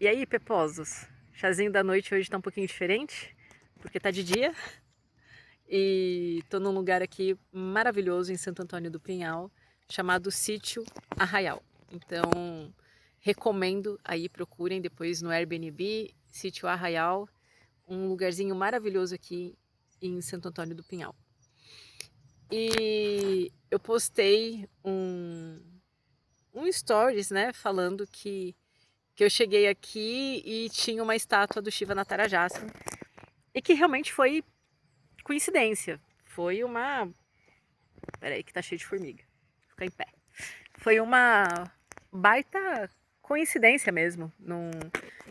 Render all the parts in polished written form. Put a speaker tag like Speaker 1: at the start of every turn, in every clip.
Speaker 1: E aí, peposos? Chazinho da noite hoje tá um pouquinho diferente, porque tá de dia. E tô num lugar aqui maravilhoso em Santo Antônio do Pinhal, chamado Sítio Arraial. Então, recomendo aí, procurem depois no Airbnb, Sítio Arraial, um lugarzinho maravilhoso aqui em Santo Antônio do Pinhal. E eu postei um stories, né, falando que eu cheguei aqui e tinha uma estátua do Shiva Natarajasen. E que realmente foi coincidência. Foi uma... Peraí que tá cheio de formiga. Vou ficar em pé. Foi uma baita coincidência mesmo. No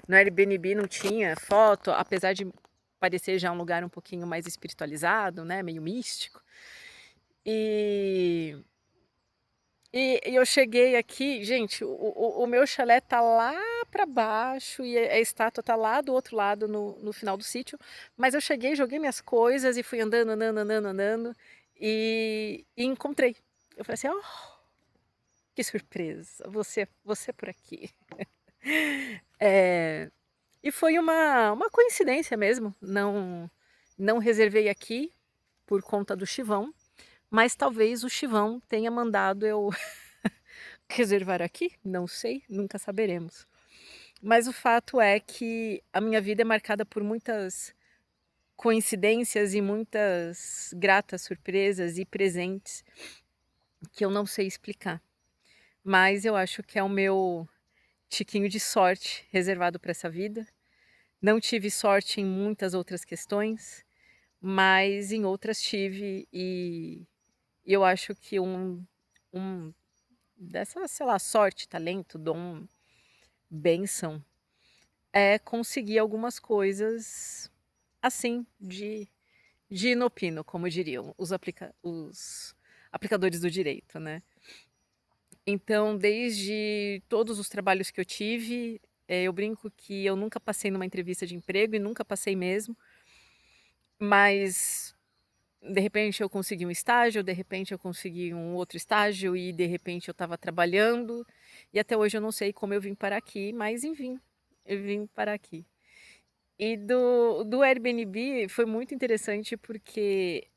Speaker 1: Airbnb não tinha foto, apesar de parecer já um lugar um pouquinho mais espiritualizado, né? Meio místico. E eu cheguei aqui, gente, o meu chalé tá lá para baixo e a estátua tá lá do outro lado no final do sítio, mas eu cheguei, joguei minhas coisas e fui andando, andando, andando, andando e encontrei. Eu falei assim, oh, que surpresa, você por aqui. É, e foi uma coincidência mesmo, não reservei aqui por conta do Chivão, mas talvez o Chivão tenha mandado eu reservar aqui? Não sei, nunca saberemos. Mas o fato é que a minha vida é marcada por muitas coincidências e muitas gratas surpresas e presentes que eu não sei explicar. Mas eu acho que é o meu tiquinho de sorte reservado para essa vida. Não tive sorte em muitas outras questões, mas em outras tive e eu acho que um dessa, sei lá, sorte, talento, dom, bênção, é conseguir algumas coisas assim, de inopino, como diriam os aplicadores do direito, né? Então, desde todos os trabalhos que eu tive, eu brinco que eu nunca passei numa entrevista de emprego e nunca passei mesmo, mas de repente eu consegui um estágio, de repente eu consegui um outro estágio e de repente eu estava trabalhando e até hoje eu não sei como eu vim parar aqui, mas enfim, eu vim parar aqui. E do Airbnb foi muito interessante porque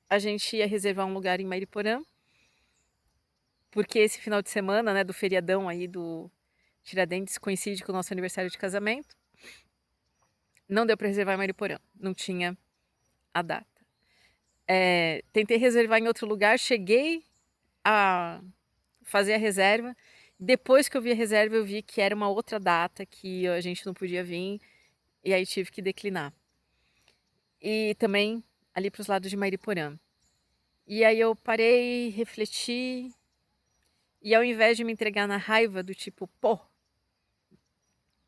Speaker 1: a gente ia reservar um lugar em Mariporã, porque esse final de semana, né, do feriadão aí do Tiradentes coincide com o nosso aniversário de casamento. Não deu para reservar em Mariporã, não tinha a data. Tentei reservar em outro lugar, cheguei a fazer a reserva. Depois que eu vi a reserva, eu vi que era uma outra data que a gente não podia vir e aí tive que declinar. E também ali para os lados de Mariporã. E aí eu parei, refleti, e ao invés de me entregar na raiva do tipo, pô,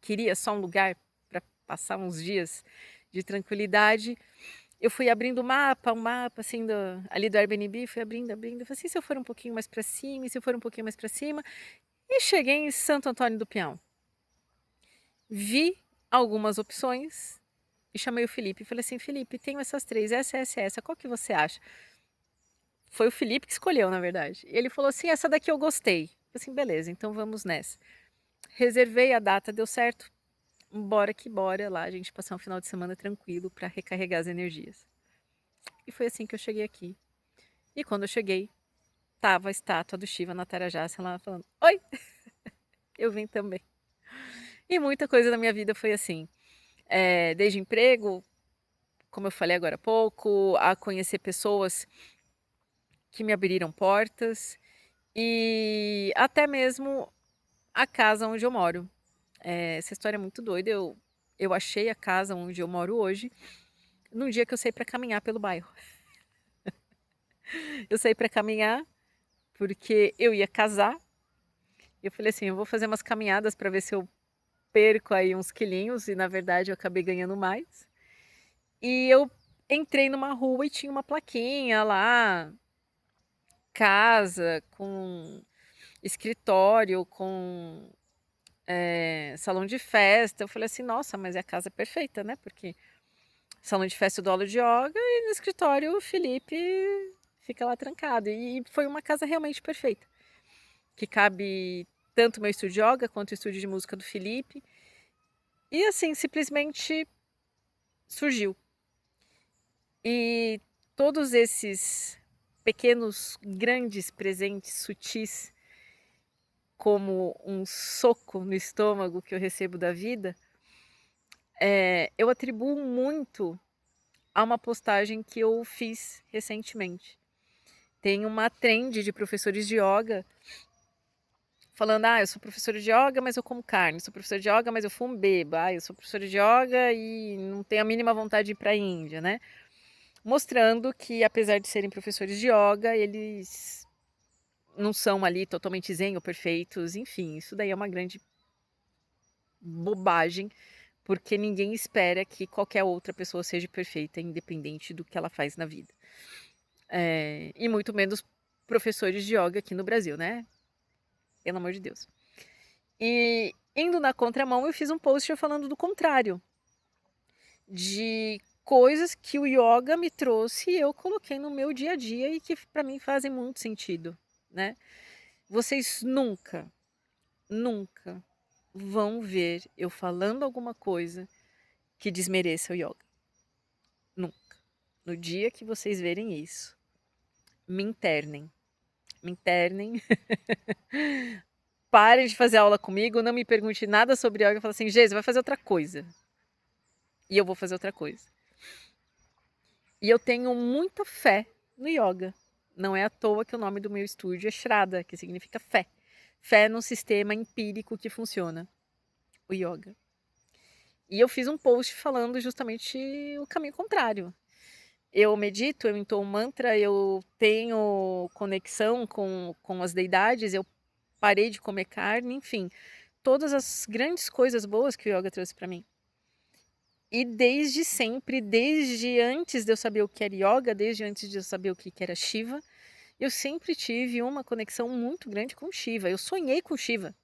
Speaker 1: queria só um lugar para passar uns dias de tranquilidade, eu fui abrindo um mapa assim ali do Airbnb, fui abrindo, abrindo, falei assim, se eu for um pouquinho mais para cima, e se eu for um pouquinho mais para cima, e cheguei em Santo Antônio do Pinhal. Vi algumas opções e chamei o Felipe e falei assim, Felipe, tenho essas três, essa, qual que você acha? Foi o Felipe que escolheu, na verdade. E ele falou assim, essa daqui eu gostei. Eu falei assim, beleza, então vamos nessa. Reservei a data, deu certo. Bora que bora lá, a gente passar um final de semana tranquilo para recarregar as energias. E foi assim que eu cheguei aqui. E quando eu cheguei, tava a estátua do Shiva Natarajasen lá falando, oi, eu vim também. E muita coisa na minha vida foi assim. Desde emprego, como eu falei agora há pouco, a conhecer pessoas que me abriram portas e até mesmo a casa onde eu moro. Essa história é muito doida. Eu achei a casa onde eu moro hoje num dia que eu saí para caminhar pelo bairro. Eu saí para caminhar porque eu ia casar. Eu falei assim, eu vou fazer umas caminhadas para ver se eu perco aí uns quilinhos e na verdade eu acabei ganhando mais. E eu entrei numa rua e tinha uma plaquinha lá, casa com escritório, com salão de festa. Eu falei assim, nossa, mas a casa é perfeita, né? Porque salão de festa eu dou aula de yoga e no escritório o Felipe fica lá trancado. E foi uma casa realmente perfeita, que cabe tanto o meu estúdio de yoga quanto o estúdio de música do Felipe. E assim, simplesmente surgiu. E todos esses pequenos, grandes presentes sutis, como um soco no estômago que eu recebo da vida, eu atribuo muito a uma postagem que eu fiz recentemente. Tem uma trend de professores de yoga falando: eu sou professora de yoga, mas eu como carne, sou professora de yoga, mas eu fumo bebo, eu sou professora de yoga e não tenho a mínima vontade de ir para a Índia, né? Mostrando que, apesar de serem professores de yoga, eles não são ali totalmente zen ou perfeitos, enfim, isso daí é uma grande bobagem, porque ninguém espera que qualquer outra pessoa seja perfeita, independente do que ela faz na vida. E muito menos professores de yoga aqui no Brasil, né? Pelo amor de Deus. E indo na contramão, eu fiz um post falando do contrário, de coisas que o yoga me trouxe e eu coloquei no meu dia a dia e que para mim fazem muito sentido, né? Vocês nunca, nunca vão ver eu falando alguma coisa que desmereça o yoga. Nunca. No dia que vocês verem isso, me internem. Me internem. Parem de fazer aula comigo, não me pergunte nada sobre yoga. Fala assim, Geisa, vai fazer outra coisa. E eu vou fazer outra coisa. E eu tenho muita fé no yoga. Não é à toa que o nome do meu estúdio é Shraddha, que significa fé. Fé num sistema empírico que funciona, o yoga. E eu fiz um post falando justamente o caminho contrário. Eu medito, eu entoo mantra, eu tenho conexão com as deidades, eu parei de comer carne, enfim. Todas as grandes coisas boas que o yoga trouxe para mim. E desde sempre, desde antes de eu saber o que era yoga, desde antes de eu saber o que era Shiva, eu sempre tive uma conexão muito grande com Shiva. Eu sonhei com Shiva.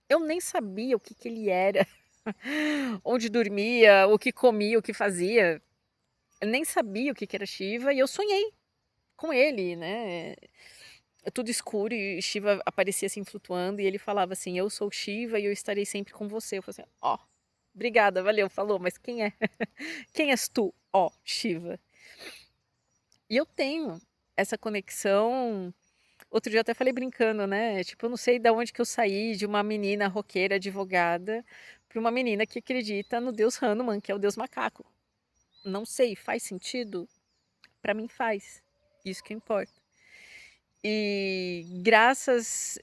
Speaker 1: Eu nem sabia o que ele era, onde dormia, o que comia, o que fazia. Eu nem sabia o que era Shiva e eu sonhei com ele, né? Tudo escuro e Shiva aparecia assim flutuando e ele falava assim: Eu sou Shiva e eu estarei sempre com você. Eu falei assim: obrigada, valeu, falou, mas quem é? Quem és tu, Shiva? E eu tenho essa conexão. Outro dia eu até falei brincando, né? Tipo, eu não sei de onde que eu saí de uma menina roqueira, advogada, para uma menina que acredita no deus Hanuman, que é o deus macaco. Não sei, faz sentido? Para mim faz. Isso que importa. E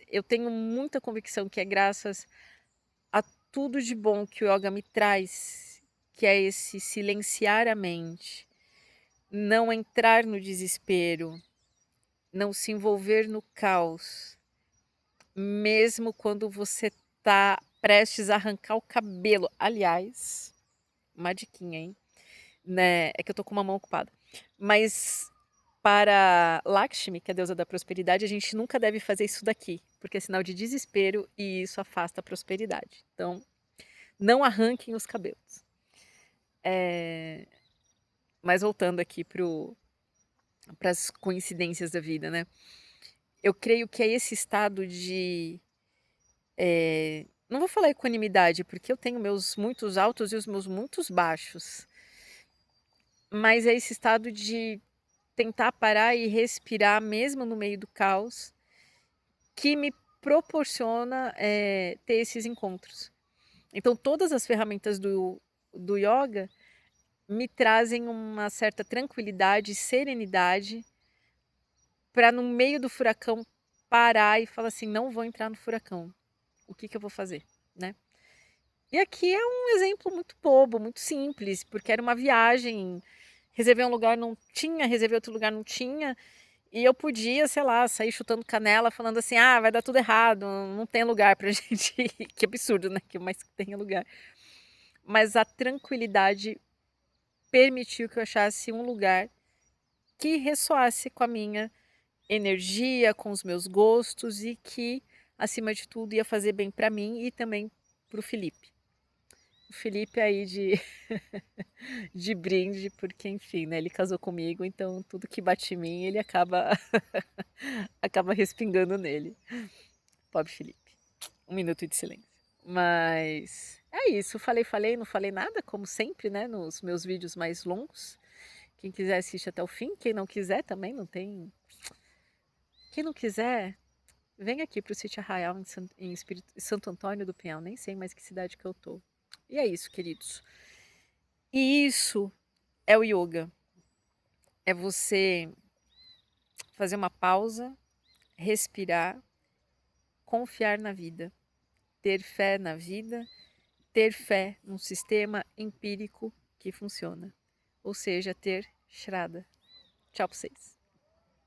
Speaker 1: eu tenho muita convicção que é graças a tudo de bom que o yoga me traz, que é esse silenciar a mente, não entrar no desespero, não se envolver no caos, mesmo quando você tá prestes a arrancar o cabelo. Aliás, uma diquinha, hein? Né? É que eu tô com uma mão ocupada. Mas para Lakshmi, que é a deusa da prosperidade, a gente nunca deve fazer isso daqui, porque é sinal de desespero e isso afasta a prosperidade. Então, não arranquem os cabelos. Mas voltando aqui para as coincidências da vida, né? Eu creio que é esse estado de. Não vou falar equanimidade, porque eu tenho meus muitos altos e os meus muitos baixos. Mas é esse estado de tentar parar e respirar, mesmo no meio do caos, que me proporciona ter esses encontros. Então, todas as ferramentas do yoga me trazem uma certa tranquilidade, serenidade, para no meio do furacão parar e falar assim, não vou entrar no furacão. O que eu vou fazer, né? E aqui é um exemplo muito bobo, muito simples, porque era uma viagem, reservei um lugar, não tinha, reservei outro lugar, não tinha, e eu podia, sei lá, sair chutando canela, falando assim, vai dar tudo errado, não tem lugar pra gente ir. Que absurdo, né? Mas que tenha lugar. Mas a tranquilidade permitiu que eu achasse um lugar que ressoasse com a minha energia, com os meus gostos e que, acima de tudo, ia fazer bem para mim e também para o Felipe. O Felipe aí de brinde, porque enfim, né? Ele casou comigo, então tudo que bate em mim, ele acaba acaba respingando nele. Pobre Felipe. Um minuto de silêncio. Mas É isso, falei, não falei nada, como sempre, né, nos meus vídeos mais longos. Quem quiser assiste até o fim, quem não quiser também não tem. Quem não quiser, vem aqui para o Sítio Arraial em Santo Antônio do Pinhal, nem sei mais que cidade que eu tô. E é isso, queridos. E isso é o yoga. É você fazer uma pausa, respirar, confiar na vida, ter fé na vida, ter fé num sistema empírico que funciona. Ou seja, ter Shraddha. Tchau pra vocês.